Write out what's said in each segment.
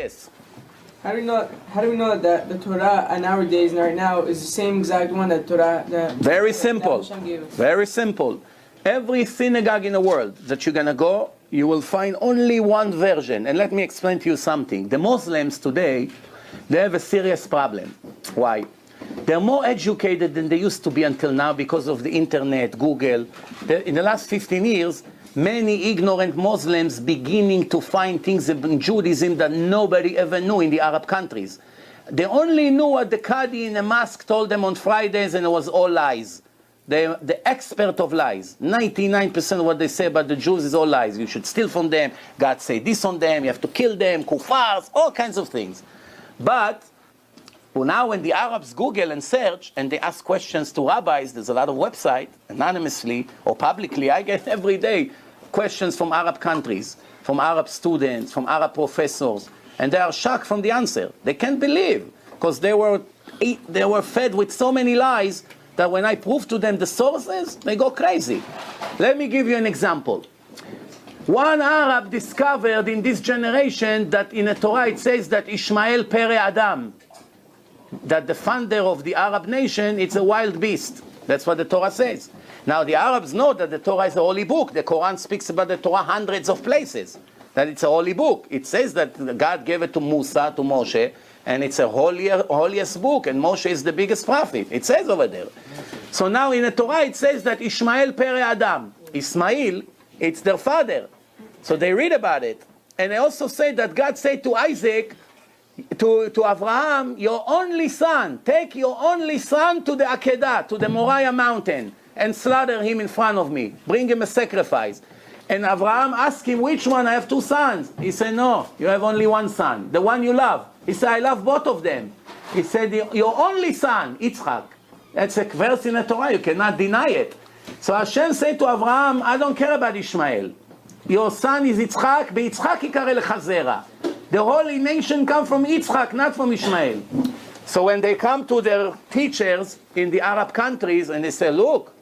Yes. How do we know that the Torah in our days and right now is the same exact one that Torah that Very simple. that Hashem gave us? Very simple. Every synagogue in the world that you're going to go, you will find only one version. And let me explain to you something. The Muslims today, they have a serious problem. Why? They're more educated than they used to be until now because of the internet, Google. In the last 15 years, many ignorant Muslims beginning to find things in Judaism that nobody ever knew in the Arab countries. They only knew what the Qadi in a mosque told them on Fridays, and it was all lies. They're the expert of lies. 99% of what they say about the Jews is all lies. You should steal from them. God say this on them. You have to kill them. Kuffars, all kinds of things. But now when the Arabs Google and search and they ask questions to rabbis, there's a lot of websites, anonymously or publicly. I get every day questions from Arab countries, from Arab students, from Arab professors, and they are shocked from the answer. They can't believe, because they were fed with so many lies that when I prove to them the sources, they go crazy. Let me give you an example. One Arab discovered in this generation that in the Torah it says that Ishmael Pere Adam, that the founder of the Arab nation, it's a wild beast. That's what the Torah says. Now the Arabs know that the Torah is a holy book. The Quran speaks about the Torah hundreds of places, that it's a holy book. It says that God gave it to Musa, to Moshe, and it's a holiest book, and Moshe is the biggest prophet. It says over there. So now in the Torah it says that Ishmael Pere Adam, Ismail, it's their father. So they read about it. And they also say that God said to Isaac, to Abraham, your only son, take your only son to the Akedah, to the Moriah mountain, and slaughter him in front of me. Bring him a sacrifice. And Abraham asked him, which one? I have two sons. He said, no, you have only one son, the one you love. He said, I love both of them. He said, your only son, Yitzchak. That's a verse in the Torah, you cannot deny it. So Hashem said to Abraham, I don't care about Ishmael. Your son is Yitzchak, beYitzchak yikare lecha zera. The holy nation comes from Yitzchak, not from Ishmael. So when they come to their teachers in the Arab countries and they say, look,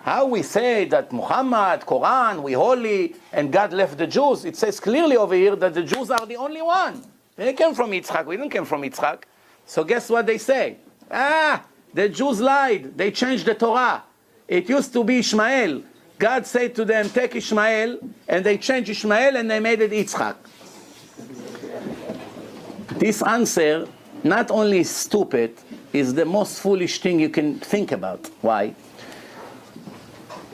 how we say that Muhammad, Quran, we holy, and God left the Jews, it says clearly over here that the Jews are the only one. They came from Yitzchak, we didn't come from Yitzchak. So guess what they say? The Jews lied, they changed the Torah. It used to be Ishmael. God said to them, take Ishmael, and they changed Ishmael and they made it Yitzchak. This answer, not only is stupid, is the most foolish thing you can think about. Why?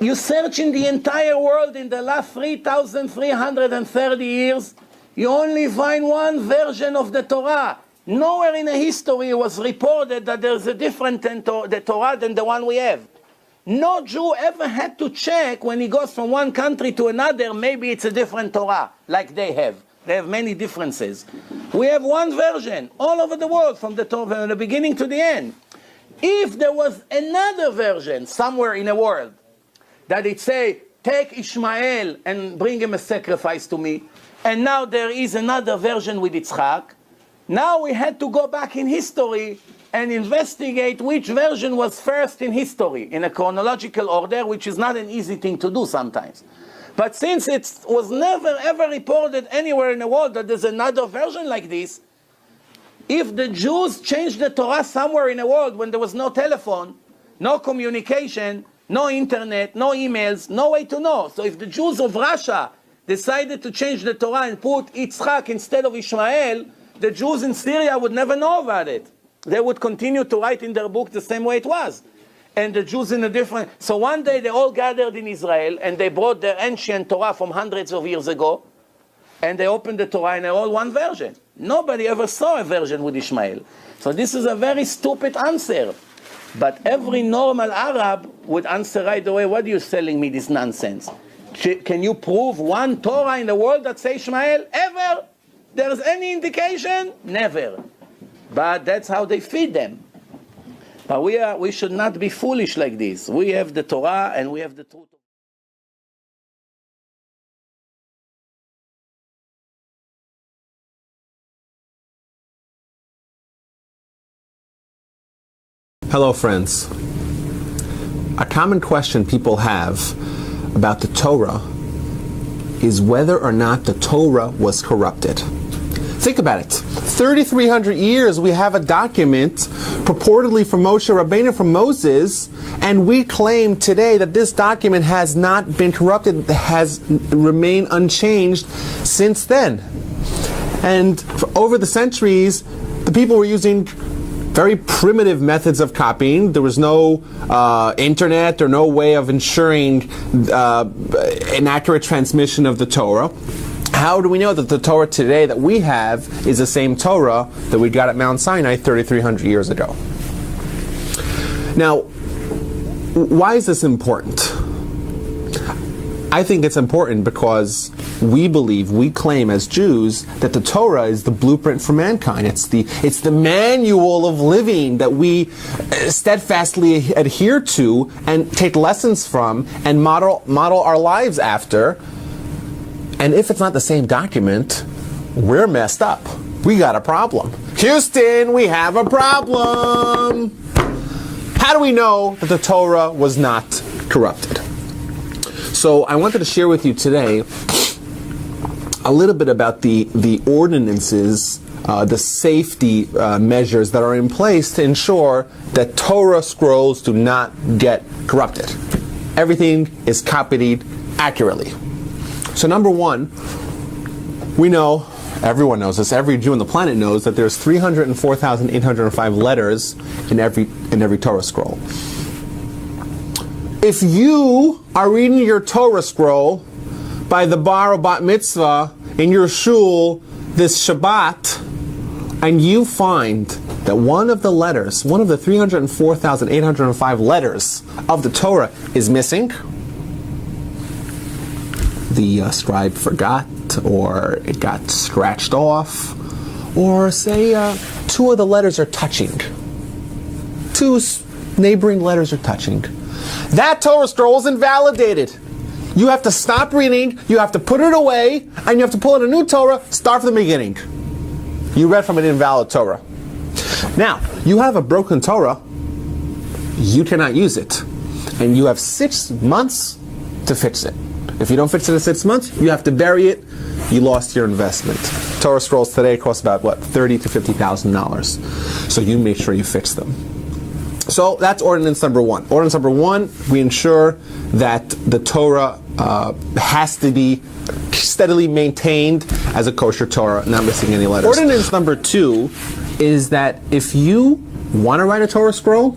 You search in the entire world in the last 3,330 years, you only find one version of the Torah. Nowhere in the history was reported that there's a different the Torah than the one we have. No Jew ever had to check when he goes from one country to another, maybe it's a different Torah, like they have. They have many differences. We have one version all over the world, from the Torah, from the beginning to the end. If there was another version somewhere in the world, that it say, take Ishmael and bring him a sacrifice to me, and now there is another version with Yitzchak, now we had to go back in history and investigate which version was first in history, in a chronological order, which is not an easy thing to do sometimes. But since it was never ever reported anywhere in the world that there's another version like this, if the Jews changed the Torah somewhere in the world when there was no telephone, no communication, no internet, no emails, no way to know. So if the Jews of Russia decided to change the Torah and put Yitzchak instead of Ishmael, the Jews in Syria would never know about it. They would continue to write in their book the same way it was. And the Jews in a different... So one day they all gathered in Israel and they brought their ancient Torah from hundreds of years ago, and they opened the Torah and they're all one version. Nobody ever saw a version with Ishmael. So this is a very stupid answer. But every normal Arab would answer right away, what are you selling me this nonsense? Can you prove one Torah in the world that says Ishmael? Ever? There's any indication? Never. But that's how they feed them. But we should not be foolish like this. We have the Torah and we have the truth. Hello, friends. A common question people have about the Torah is whether or not the Torah was corrupted. Think about it. 3,300 years we have a document purportedly from Moshe Rabbeinu, from Moses, and we claim today that this document has not been corrupted, has remained unchanged since then. And over the centuries, the people were using very primitive methods of copying. There was no internet or no way of ensuring an accurate transmission of the Torah. How do we know that the Torah today that we have is the same Torah that we got at Mount Sinai 3,300 years ago? Now, why is this important? I think it's important because we believe, we claim as Jews, that the Torah is the blueprint for mankind. It's the manual of living that we steadfastly adhere to and take lessons from and model our lives after. And if it's not the same document, we're messed up. We got a problem. Houston, we have a problem. How do we know that the Torah was not corrupted? So I wanted to share with you today a little bit about the ordinances, the safety measures that are in place to ensure that Torah scrolls do not get corrupted. Everything is copied accurately. So number one, we know, everyone knows this, every Jew on the planet knows that there's 304,805 letters in every Torah scroll. If you are reading your Torah scroll by the bar or bat mitzvah in your shul this Shabbat, and you find that one of the letters, one of the 304,805 letters of the Torah is missing, the scribe forgot, or it got scratched off, or say two of the letters are touching, two neighboring letters are touching, that Torah scroll is invalidated. You have to stop reading, you have to put it away, and you have to pull out a new Torah, start from the beginning. You read from an invalid Torah. Now, you have a broken Torah, you cannot use it. And you have 6 months to fix it. If you don't fix it in 6 months, you have to bury it, you lost your investment. Torah scrolls today cost about, $30,000 to $50,000. So you make sure you fix them. So that's ordinance number one. Ordinance number one, we ensure that the Torah has to be steadily maintained as a kosher Torah, not missing any letters. Ordinance number two is that if you want to write a Torah scroll,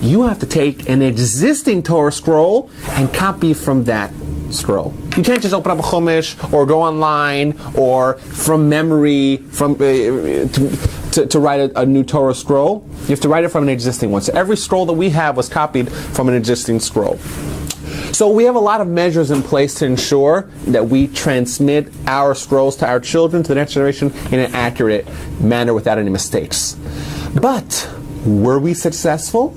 you have to take an existing Torah scroll and copy from that scroll. You can't just open up a Chumash or go online or from memory to write a new Torah scroll. You have to write it from an existing one. So every scroll that we have was copied from an existing scroll. So we have a lot of measures in place to ensure that we transmit our scrolls to our children, to the next generation, in an accurate manner without any mistakes. But were we successful?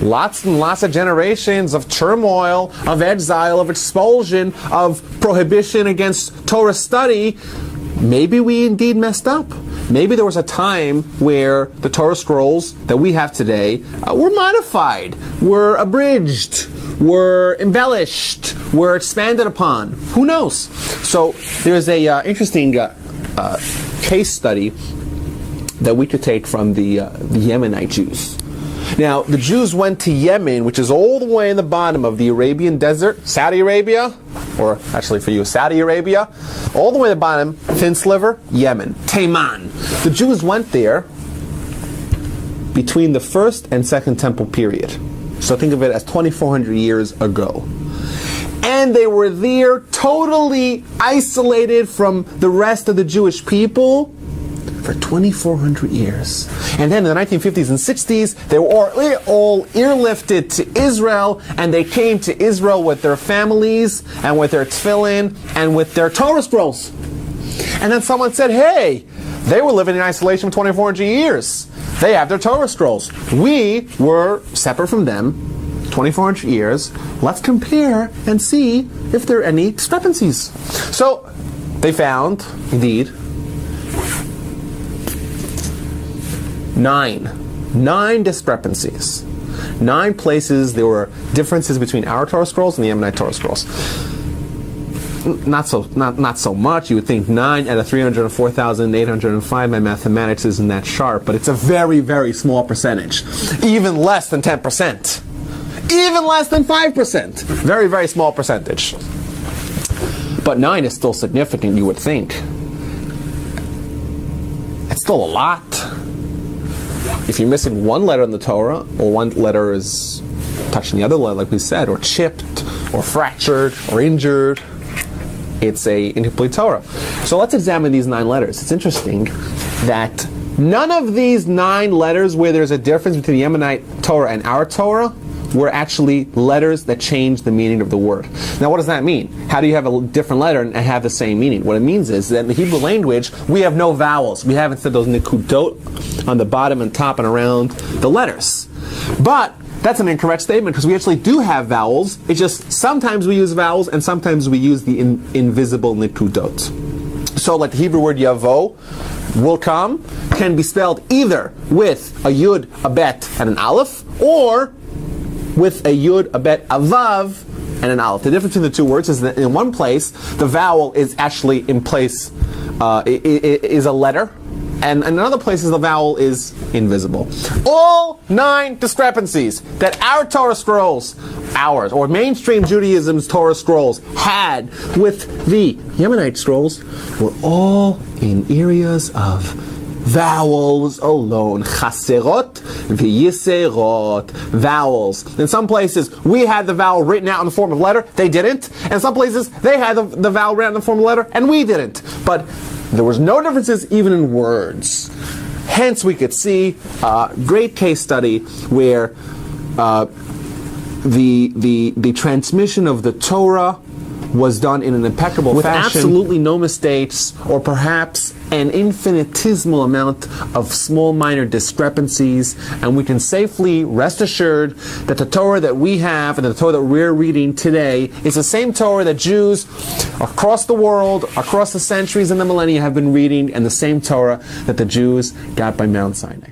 Lots and lots of generations of turmoil, of exile, of expulsion, of prohibition against Torah study. Maybe we indeed messed up. Maybe there was a time where the Torah scrolls that we have today were modified, were abridged, were embellished, were expanded upon. Who knows? So there's a interesting case study that we could take from the Yemenite Jews. Now, the Jews went to Yemen, which is all the way in the bottom of the Arabian desert, Saudi Arabia, or actually for you, Saudi Arabia, all the way to the bottom, thin sliver, Yemen, Taiman. The Jews went there between the first and second temple period. So think of it as 2,400 years ago. And they were there totally isolated from the rest of the Jewish people for 2,400 years. And then in the 1950s and 60s, they were all airlifted to Israel, and they came to Israel with their families, and with their tefillin, and with their Torah scrolls. And then someone said, hey, they were living in isolation for 2,400 years. They have their Torah scrolls. We were separate from them 2,400 years. Let's compare and see if there are any discrepancies. So they found, indeed, nine discrepancies. 9 places there were differences between our Torah scrolls and the Yemenite Torah scrolls. not so much. You would think 9 out of 304,805. My mathematics isn't that sharp, but it's a very, very small percentage. Even less than 10%. Even less than 5%. Very, very small percentage. But 9 is still significant, you would think. It's still a lot. If you're missing one letter in the Torah, or one letter is touching the other letter, like we said, or chipped, or fractured, or injured, it's a incomplete Torah. So let's examine these 9 letters. It's interesting that none of these 9 letters where there's a difference between the Yemenite Torah and our Torah were actually letters that change the meaning of the word. Now what does that mean? How do you have a different letter and have the same meaning? What it means is that in the Hebrew language, we have no vowels. We haven't said those nikudot on the bottom and top and around the letters. But that's an incorrect statement because we actually do have vowels. It's just sometimes we use vowels and sometimes we use the invisible nikudot. So like the Hebrew word yavo, will come, can be spelled either with a yud, a bet, and an aleph, or with a yud, a bet, a vav, and an aleph. The difference between the two words is that in one place, the vowel is actually in place, is a letter, and in another places the vowel is invisible. All 9 discrepancies that our Torah scrolls, ours, or mainstream Judaism's Torah scrolls had with the Yemenite scrolls were all in areas of vowels alone. Chaserot v'yiserot. Vowels. In some places, we had the vowel written out in the form of letter. They didn't. And some places, they had the vowel written out in the form of letter, and we didn't. But there was no differences even in words. Hence, we could see a great case study where the transmission of the Torah was done in an impeccable fashion, with absolutely no mistakes, or perhaps an infinitesimal amount of small minor discrepancies, and we can safely rest assured that the Torah that we have and the Torah that we're reading today is the same Torah that Jews across the world, across the centuries and the millennia have been reading, and the same Torah that the Jews got by Mount Sinai.